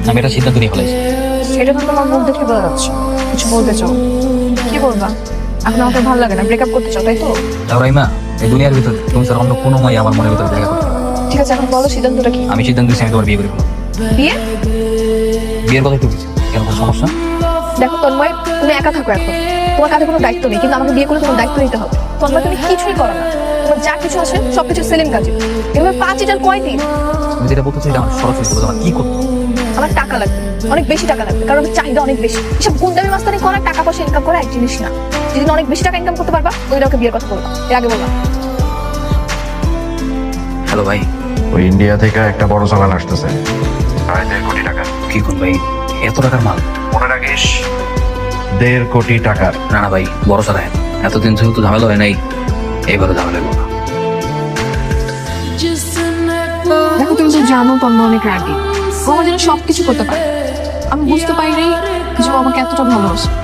আমি এটা সিদ্ধান্ত নিয়ে ফেলেছি। সেটা তো তোমার মুখ দেখে বোঝা যাচ্ছে কিছু বলতে চাও। কি বলবা? এখন আমাকে ভালো লাগে না, ব্রেকআপ করতে চাও তাই তো? তাও রাইমা, এই দুনিয়ার ভিতরে তুমি স্যার অন্য কোনো মাই আমার মনের ভিতরে জায়গা করতে পারবে না। ঠিক আছে, এখন বলো সিদ্ধান্তটা কি? আমি সিদ্ধান্ত নিয়েছি আমি তোমার বিয়ে করে ফেলবো। বিয়ে? বিয়ের কথা একটু কিছু কেন, কোনো সমস্যা? দেখো তন্ময়, তুমি একা থাকো এখন, তোমার কাছে কোনো দায়িত্ব নেই, কিন্তু আমাকে বিয়ে করলে তোমার দায়িত্ব নিতে হবে। তন্ময়, তুমি কিছুই করো না, তোমার যা কিছু আছে সবকিছু সেলিম কাজে। এভাবে 5 লিটার কয়দিন? তুমি যেটা বলতে চাই আমার সরাসরি বলো, আমার কি করতে হবে? আমার টাকা লাগবে, অনেক বেশি টাকা লাগবে, কারণ আমার চাহিদা অনেক বেশি। এসব গুন্ডামি মাস্তানি করা, টাকা পয়সা ইনকাম করা এক জিনিস না। যেদিন অনেক বেশি টাকা ইনকাম করতে পারবা ওই ওকে বিয়ের কথা বলবা, এর আগে বলবা। হ্যালো ভাই। ওই ইন্ডিয়া থেকে একটা বড় চালান আসতেছে, 1.5 কোটি টাকা। কি করুন ভাই, এত টাকার মাল? মনে রাখিস, 1.5 কোটি টাকার। না না ভাই, বড় সারায় এতদিন যেহেতু ঝামেলা হয় নাই, এইবারে ঝামেলা করবো না। দেখো তুমি তো জানো তন্ময় অনেক রাগী, ও আমার জন্য সবকিছু করতে পারে। আমি বুঝতে পারি নাই যে ও আমাকে এতটা ভালোবাসে।